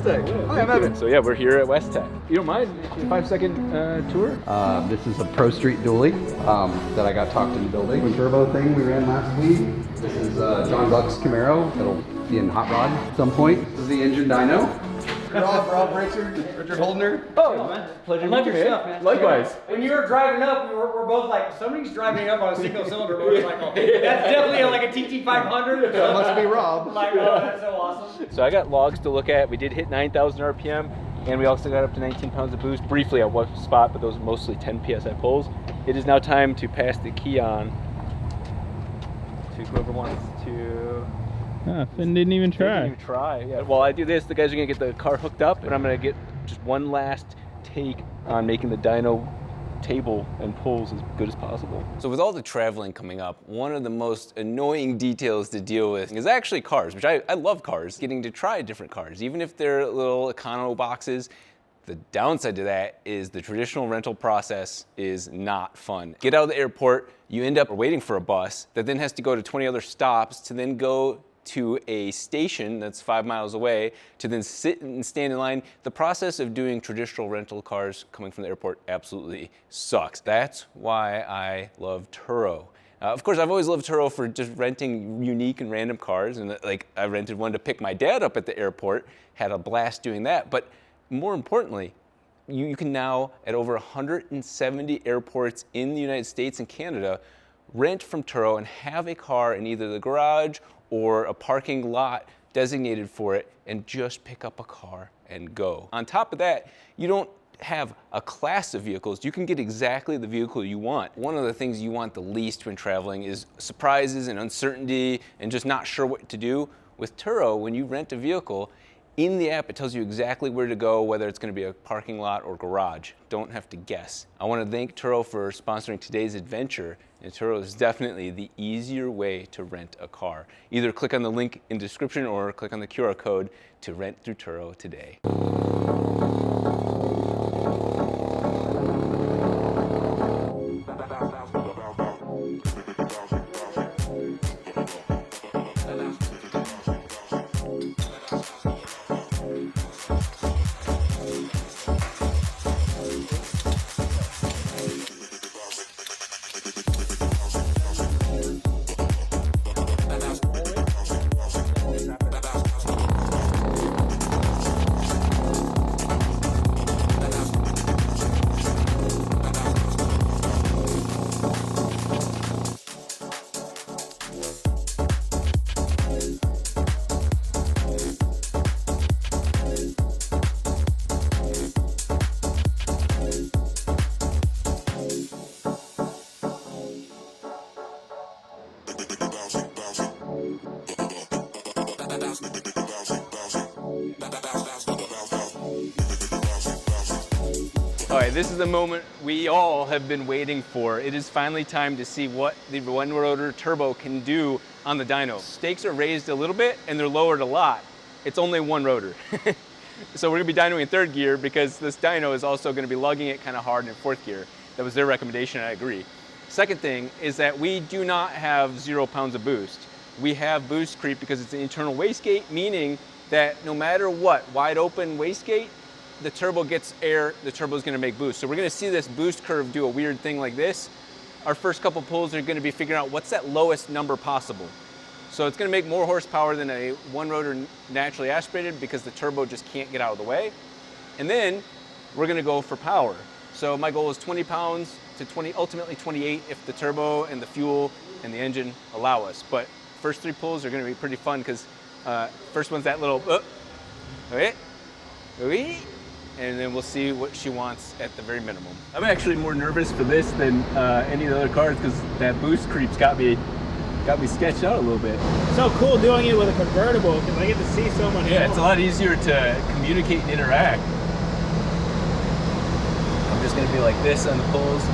Tech. Hi, I'm Evan. So yeah, we're here at West Tech. You don't mind a 5-second tour? This is a Pro Street dually that I got talked into building. The turbo thing we ran last week. This is John Buck's Camaro. It'll be in Hot Rod at some point. This is the engine dyno. Rob Richard Holdner. Oh, pleasure. I love your stuff, man. Likewise. When you were driving up, we're both like, somebody's driving up on a single cylinder motorcycle. That's definitely like a TT500. That must be Rob. Like, oh, that's so awesome. So I got logs to look at. We did hit 9,000 RPM, and we also got up to 19 pounds of boost briefly at one spot, but those are mostly 10 PSI pulls. It is now time to pass the key on to whoever wants to. Finn didn't even try. Didn't even try. Yeah. While I do this, the guys are gonna get the car hooked up, and I'm gonna get just one last take on making the dyno table and pulls as good as possible. So with all the traveling coming up, one of the most annoying details to deal with is actually cars, which I love cars, getting to try different cars, even if they're little econo boxes. The downside to that is the traditional rental process is not fun. Get out of the airport, you end up waiting for a bus that then has to go to 20 other stops to then go to a station that's 5 miles away to then sit and stand in line. The process of doing traditional rental cars coming from the airport absolutely sucks. That's why I love Turo. Of course, I've always loved Turo for just renting unique and random cars, and like I rented one to pick my dad up at the airport, had a blast doing that. But more importantly, you can now, at over 170 airports in the United States and Canada, rent from Turo and have a car in either the garage or a parking lot designated for it and just pick up a car and go. On top of that, you don't have a class of vehicles. You can get exactly the vehicle you want. One of the things you want the least when traveling is surprises and uncertainty and just not sure what to do. With Turo, when you rent a vehicle, in the app, it tells you exactly where to go, whether it's going to be a parking lot or garage. Don't have to guess. I want to thank Turo for sponsoring today's adventure, and Turo is definitely the easier way to rent a car. Either click on the link in the description or click on the QR code to rent through Turo today. All right, this is the moment we all have been waiting for. It is finally time to see what the one rotor turbo can do on the dyno. Stakes are raised a little bit and they're lowered a lot. It's only one rotor. So we're gonna be dynoing in third gear because this dyno is also gonna be lugging it kind of hard in fourth gear. That was their recommendation, I agree. Second thing is that we do not have 0 pounds of boost. We have boost creep because it's an internal wastegate, meaning that no matter what, wide open wastegate, the turbo gets air, the turbo is going to make boost. So we're going to see this boost curve do a weird thing like this. Our first couple pulls are going to be figuring out what's that lowest number possible. So it's going to make more horsepower than a one rotor naturally aspirated because the turbo just can't get out of the way. And then we're going to go for power. So my goal is 20 pounds to ultimately 28 if the turbo and the fuel and the engine allow us. But first 3 pulls are going to be pretty fun because first one's that little, and then we'll see what she wants at the very minimum. I'm actually more nervous for this than any of the other cars because that boost creep's got me sketched out a little bit. So cool doing it with a convertible because I get to see so much more. It's a lot easier to communicate and interact. I'm just gonna be like this on the pulls.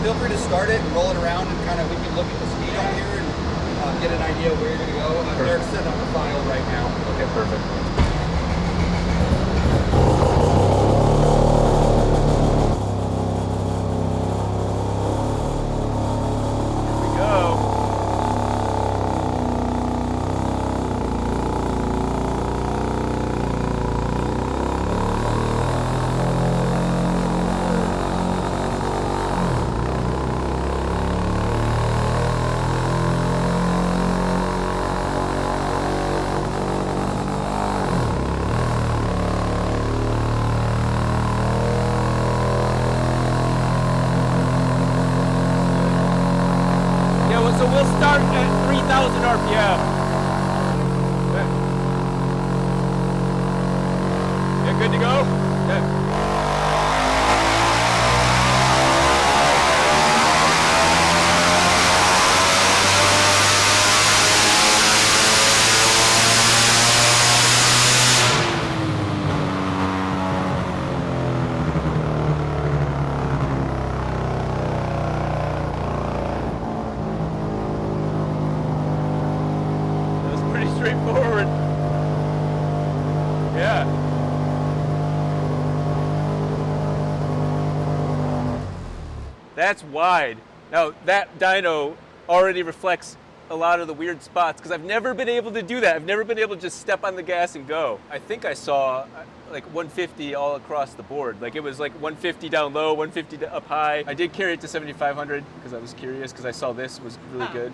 Feel free to start it and roll it around and kind of we can look at the speed on here and get an idea of where you're going to go. They're setting up the file right now. Okay, perfect. Yeah. Yeah, good to go? Yeah. That was pretty straightforward. Yeah. That's wide. Now that dyno already reflects a lot of the weird spots because I've never been able to do that. I've never been able to just step on the gas and go. I think I saw like 150 all across the board. Like it was like 150 down low, 150 up high. I did carry it to 7,500 because I was curious because I saw this was really good.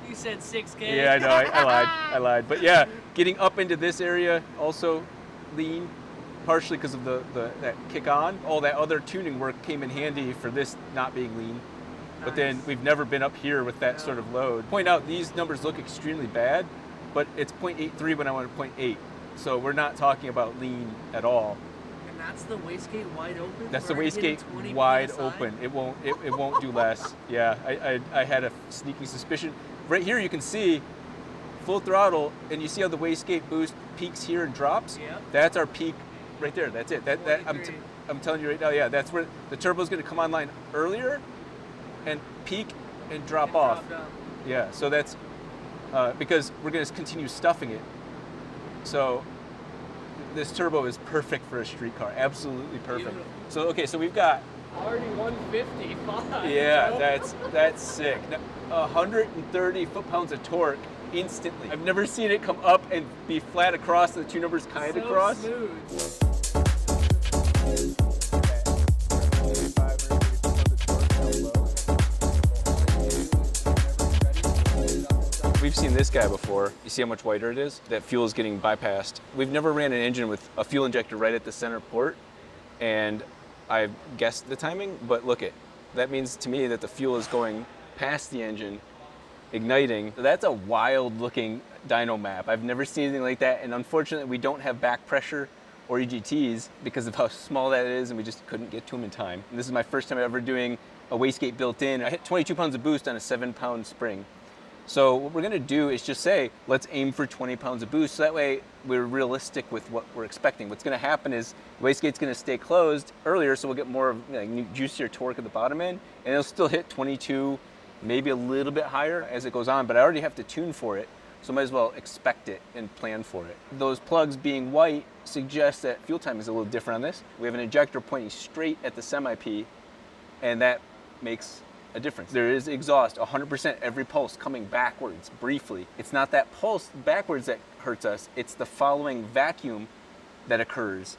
You said 6K. Yeah, I know, I lied. But yeah, getting up into this area also lean, partially because of that kick on. All that other tuning work came in handy for this not being lean. But then we've never been up here with that sort of load. Point out, these numbers look extremely bad, but it's 0.83 when I went to 0.8. So we're not talking about lean at all. And that's the wastegate wide open? That's the We're hitting wastegate 20 wide PSI? open. It won't do less. Yeah, I had a sneaking suspicion. Right here you can see full throttle, and you see how the wastegate boost peaks here and drops? Yeah. That's our peak right there. That's it. $43. I'm telling you right now, yeah, that's where the turbo's gonna come online earlier and peak and drop off. Drop down. Yeah, so that's because we're going to continue stuffing it. So this turbo is perfect for a street car, absolutely perfect. Beautiful. So okay, so we've got Already 155. yeah, bro. that's sick. Now, 130 foot-pounds of torque instantly. I've never seen it come up and be flat across, the two numbers kind of So cross. smooth. We've seen this guy before. You see how much wider it is? That fuel is getting bypassed. We've never ran an engine with a fuel injector right at the center port, and I've guessed the timing, but look it. That means to me that the fuel is going past the engine, igniting. That's a wild looking dyno map. I've never seen anything like that, and unfortunately we don't have back pressure or EGTs because of how small that is, and we just couldn't get to them in time. And this is my first time ever doing a wastegate built in. I hit 22 pounds of boost on a 7-pound spring. So what we're gonna do is just say, let's aim for 20 pounds of boost, so that way we're realistic with what we're expecting. What's gonna happen is the wastegate's gonna stay closed earlier, so we'll get more of juicier torque at the bottom end, and it'll still hit 22, maybe a little bit higher as it goes on, but I already have to tune for it, so I might as well expect it and plan for it. Those plugs being white suggests that fuel time is a little different on this. We have an injector pointing straight at the semi-P, and that makes a difference. There is exhaust, 100% every pulse coming backwards briefly. It's not that pulse backwards that hurts us, it's the following vacuum that occurs.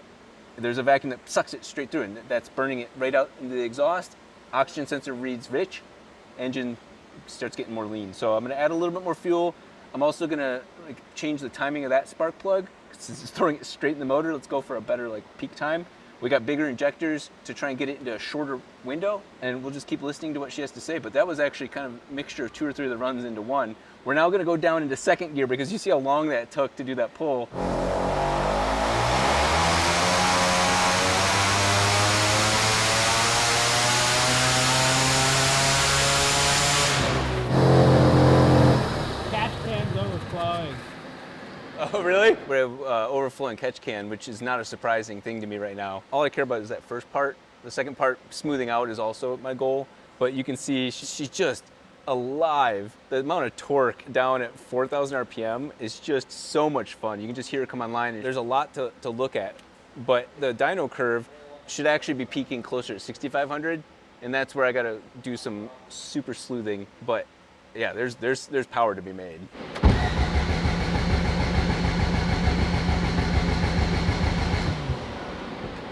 There's a vacuum that sucks it straight through, and that's burning it right out into the exhaust. Oxygen sensor reads rich, engine starts getting more lean. So I'm gonna add a little bit more fuel. I'm also gonna change the timing of that spark plug. Since it's throwing it straight in the motor, let's go for a better peak time. We got bigger injectors to try and get it into a shorter window, and we'll just keep listening to what she has to say. But that was actually kind of a mixture of 2 or 3 of the runs into one. We're now gonna go down into second gear because you see how long that took to do that pull. Catch can's overflowing. Oh, really? We have overflowing catch can, which is not a surprising thing to me right now. All I care about is that first part. The second part, smoothing out, is also my goal. But you can see she's just alive. The amount of torque down at 4,000 RPM is just so much fun. You can just hear it come online. There's a lot to look at. But the dyno curve should actually be peaking closer to 6,500. And that's where I gotta do some super sleuthing. But yeah, there's power to be made.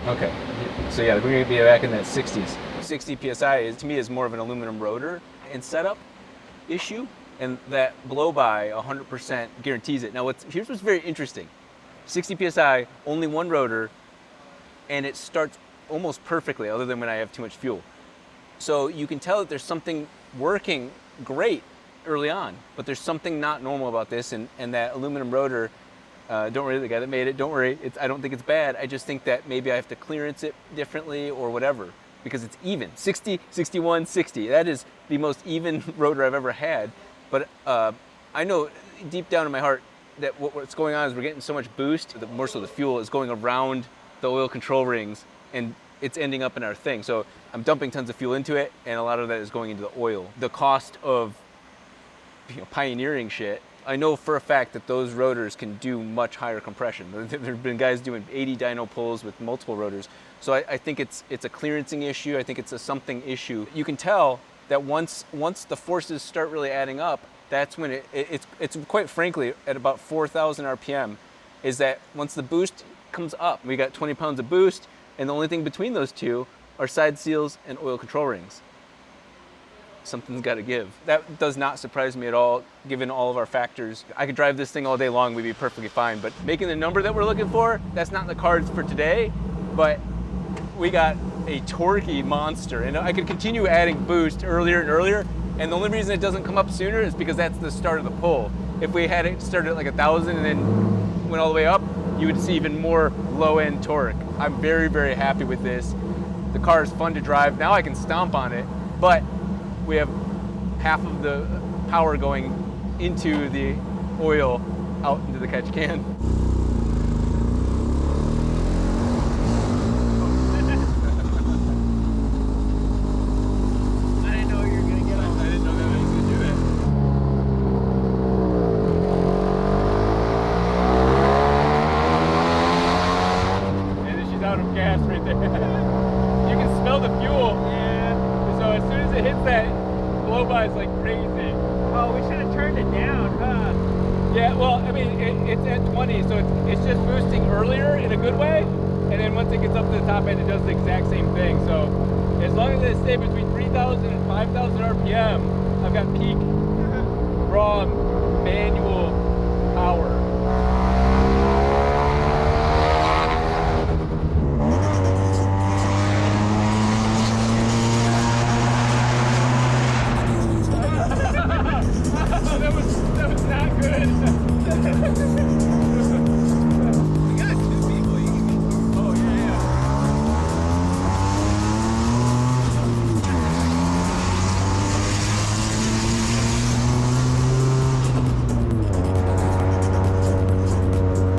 Okay, so yeah, we're gonna be back in that 60s. 60 PSI is, to me, is more of an aluminum rotor and setup issue, and that blow-by 100% guarantees it. Now, here's what's very interesting. 60 PSI, only one rotor, and it starts almost perfectly, other than when I have too much fuel. So you can tell that there's something working great early on. But there's something not normal about this, and that aluminum rotor, don't worry, the guy that made it, don't worry, I don't think it's bad. I just think that maybe I have to clearance it differently or whatever, because it's even. 60, 61, 60. That is the most even rotor I've ever had. But I know deep down in my heart that what's going on is we're getting so much boost, more so the fuel is going around the oil control rings, and it's ending up in our thing. So I'm dumping tons of fuel into it, and a lot of that is going into the oil. The cost of pioneering shit, I know for a fact that those rotors can do much higher compression. There have been guys doing 80 dyno pulls with multiple rotors. So I think it's a clearancing issue. I think it's a something issue. You can tell that once the forces start really adding up, that's when it's quite frankly at about 4,000 RPM, is that once the boost comes up, we got 20 pounds of boost, and the only thing between those two are side seals and oil control rings. Something's got to give. That does not surprise me at all, given all of our factors. I could drive this thing all day long, we'd be perfectly fine, but making the number that we're looking for, that's not in the cards for today, but we got a torquey monster, and I could continue adding boost earlier and earlier, and the only reason it doesn't come up sooner is because that's the start of the pull. If we had it started at like 1,000 and then went all the way up, you would see even more low-end torque. I'm very, very happy with this. The car is fun to drive. Now I can stomp on it, but we have half of the power going into the oil out into the catch can. I didn't know you were gonna get on. I didn't know that I was gonna do that. And then she's out of gas right there. You can smell the fuel. Yeah. So as soon as it hits that, blow by is like crazy. Oh, we should have turned it down, huh? Yeah, well, I mean, it's at 20, so it's just boosting earlier in a good way, and then once it gets up to the top end, it does the exact same thing. So as long as it stays between 3,000 and 5,000 RPM, I've got peak raw manual power. That was not good. Oh, yeah.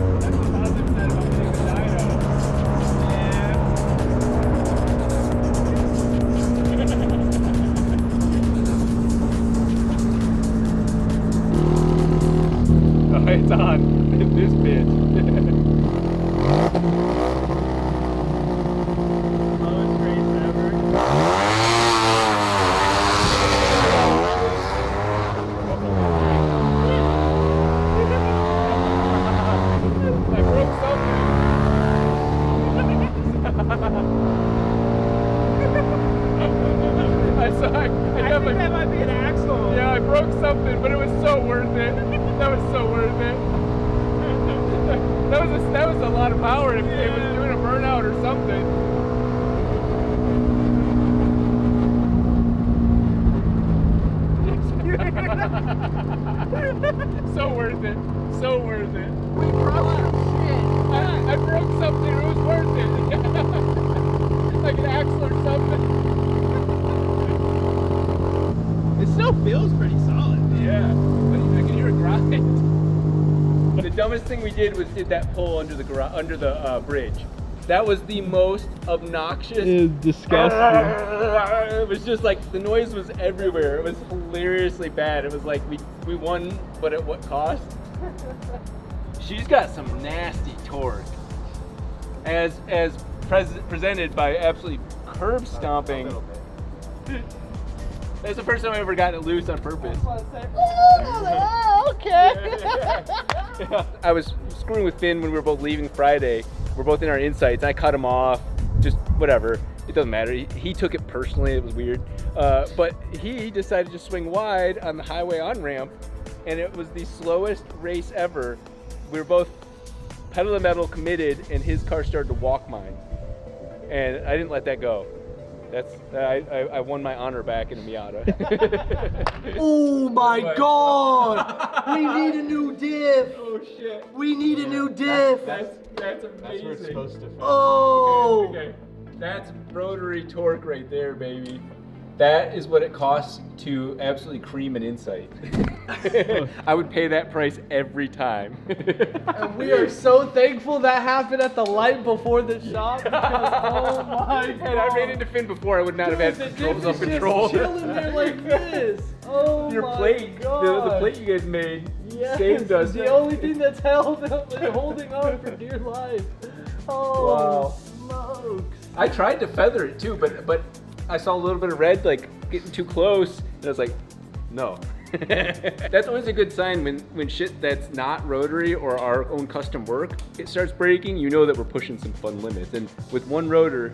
That's the positive side about hitting the dyno. Oh, it's on. This bitch. Lowest race ever. I broke something. I I think that might be an axle. Yeah, I broke something, but it was so worth it. That was so worth it. That was a lot of power if it was doing a burnout or something. So worth it. So worth it. I broke something. It was worth it. Like an axle or something. It still feels pretty solid. Yeah, I can hear it grind. The dumbest thing we did was did that pull under the bridge. That was the most obnoxious. It is disgusting. It was just like the noise was everywhere. It was hilariously bad. It was like we won, but at what cost? She's got some nasty torque. As presented by absolutely curb stomping. That's the first time I ever got it loose on purpose. Okay. Yeah. I was screwing with Finn when we were both leaving Friday. We're both in our insights. I cut him off, just whatever. It doesn't matter. He took it personally. It was weird. But he decided to swing wide on the highway on-ramp, and it was the slowest race ever. We were both pedal to metal committed, and his car started to walk mine. And I didn't let that go. That's I won my honor back in a Miata. Oh my god! We need a new diff! Oh shit. We need a new diff! That's amazing. That's where it's supposed to fit. Oh! Okay. That's rotary torque right there, baby. That is what it costs to absolutely cream an Insight. I would pay that price every time. And we are so thankful that happened at the light before the shop because, oh my god. And I ran into Finn before, I would not have had The controls diff of is control. just chilling there like this. Oh Your my plate, god. the plate you guys made, Yes, saved us. the only thing that's held up and holding on for dear life. Oh, smokes. I tried to feather it too, but I saw a little bit of red, like getting too close, and I was like, no. That's always a good sign when shit that's not rotary or our own custom work, it starts breaking, you know that we're pushing some fun limits. And with one rotor,